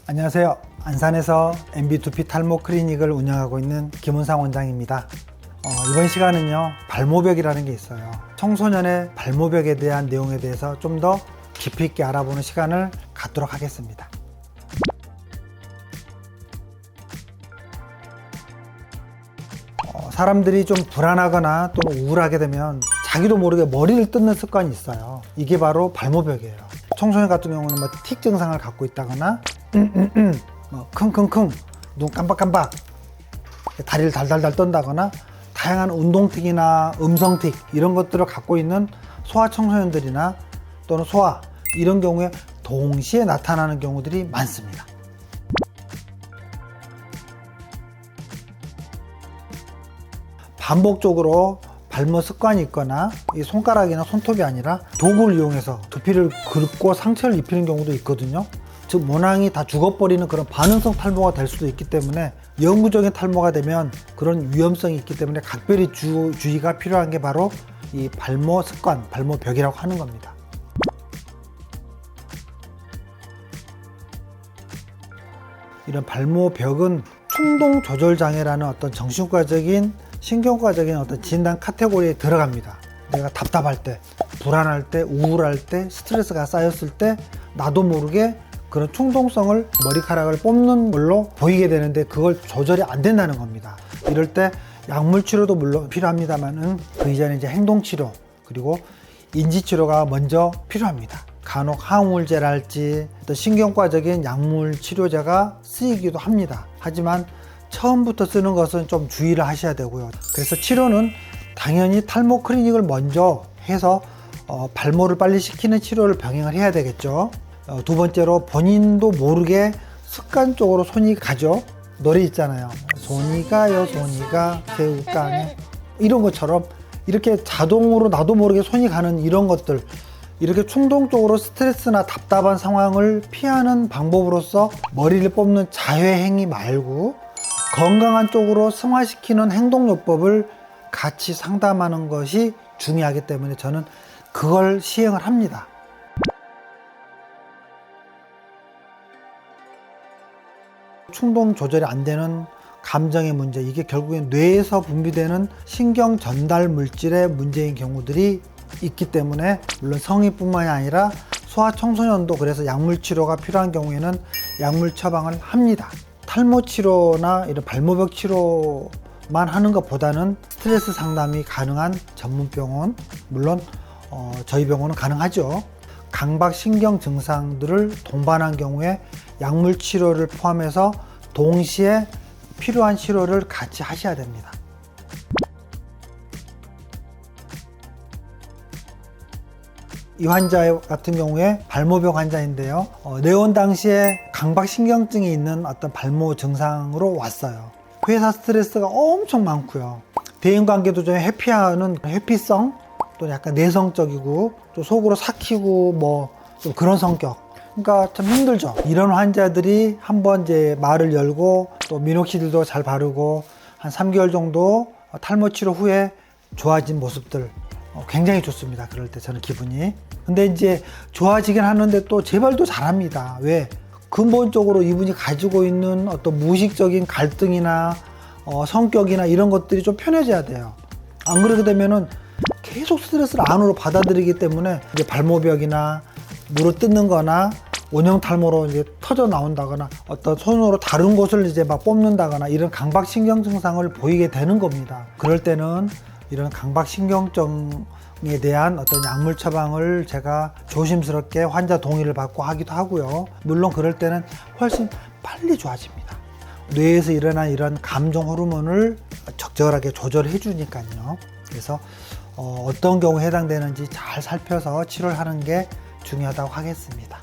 안녕하세요. 안산에서 MB2P 탈모 클리닉을 운영하고 있는 김은상 원장입니다. 이번 시간은요, 발모벽이라는 게 있어요. 청소년의 발모벽에 대한 내용에 대해서 좀 더 깊이 있게 알아보는 시간을 갖도록 하겠습니다. 사람들이 좀 불안하거나 또 우울하게 되면 자기도 모르게 머리를 뜯는 습관이 있어요. 이게 바로 발모벽이에요. 청소년 같은 경우는 틱 증상을 갖고 있다거나 킁킁킁, 눈 깜박깜박, 다리를 달달달 떤다거나 다양한 운동틱이나 음성틱 이런 것들을 갖고 있는 소아 청소년들이나 또는 소아 이런 경우에 동시에 나타나는 경우들이 많습니다. 반복적으로 발모 습관이 있거나 이 손가락이나 손톱이 아니라 도구를 이용해서 두피를 긁고 상처를 입히는 경우도 있거든요. 즉 모낭이 다 죽어버리는 그런 반응성 탈모가 될 수도 있기 때문에 영구적인 탈모가 되면 그런 위험성이 있기 때문에 각별히 주의가 필요한 게 바로 이 발모 습관, 발모벽이라고 하는 겁니다. 이런 발모벽은 충동 조절 장애라는 어떤 정신과적인 신경과적인 어떤 진단 카테고리에 들어갑니다. 내가 답답할 때, 불안할 때, 우울할 때, 스트레스가 쌓였을 때 나도 모르게 그런 충동성을 머리카락을 뽑는 걸로 보이게 되는데 그걸 조절이 안 된다는 겁니다. 이럴 때 약물 치료도 물론 필요합니다만은 그 이전에 이제 행동 치료 그리고 인지 치료가 먼저 필요합니다. 간혹 항우울제랄지 또 신경과적인 약물 치료제가 쓰이기도 합니다. 하지만 처음부터 쓰는 것은 좀 주의를 하셔야 되고요. 그래서 치료는 당연히 탈모 클리닉을 먼저 해서 발모를 빨리 시키는 치료를 병행을 해야 되겠죠. 두 번째로 본인도 모르게 습관적으로 손이 가죠. 노래 있잖아요. 손이 가요, 손이 가, 새우깡에. 이런 것처럼 이렇게 자동으로 나도 모르게 손이 가는 이런 것들, 이렇게 충동적으로 스트레스나 답답한 상황을 피하는 방법으로서 머리를 뽑는 자회행위 말고 건강한 쪽으로 승화시키는 행동요법을 같이 상담하는 것이 중요하기 때문에 저는 그걸 시행을 합니다. 충동 조절이 안 되는 감정의 문제, 이게 결국엔 뇌에서 분비되는 신경 전달 물질의 문제인 경우들이 있기 때문에 물론 성인뿐만이 아니라 소아 청소년도 그래서 약물 치료가 필요한 경우에는 약물 처방을 합니다. 탈모 치료나 이런 발모벽 치료만 하는 것보다는 스트레스 상담이 가능한 전문 병원, 물론 저희 병원은 가능하죠. 강박신경 증상들을 동반한 경우에 약물 치료를 포함해서 동시에 필요한 치료를 같이 하셔야 됩니다. 이 환자 같은 경우에 발모벽 환자인데요. 내원 당시에 강박신경증이 있는 어떤 발모 증상으로 왔어요. 회사 스트레스가 엄청 많고요. 대인관계도 좀 회피하는 회피성, 또 약간 내성적이고 또 속으로 삭히고 좀 그런 성격. 그러니까 참 힘들죠. 이런 환자들이 한번 이제 말을 열고 또 미녹시딜도 잘 바르고 한 3개월 정도 탈모 치료 후에 좋아진 모습들 굉장히 좋습니다. 그럴 때 저는 기분이. 근데 이제 좋아지긴 하는데 또 재발도 잘합니다. 왜? 근본적으로 이분이 가지고 있는 어떤 무의식적인 갈등이나 성격이나 이런 것들이 좀 편해져야 돼요. 안 그렇게 되면은 계속 스트레스를 안으로 받아들이기 때문에 이제 발모벽이나 물을 뜯는 거나 원형 탈모로 이제 터져 나온다거나 어떤 손으로 다른 곳을 이제 막 뽑는다거나 이런 강박신경 증상을 보이게 되는 겁니다. 그럴 때는 이런 강박신경증에 대한 어떤 약물 처방을 제가 조심스럽게 환자 동의를 받고 하기도 하고요. 물론 그럴 때는 훨씬 빨리 좋아집니다. 뇌에서 일어난 이런 감정 호르몬을 적절하게 조절해 주니까요. 그래서 어떤 경우에 해당되는지 잘 살펴서 치료를 하는 게 중요하다고 하겠습니다.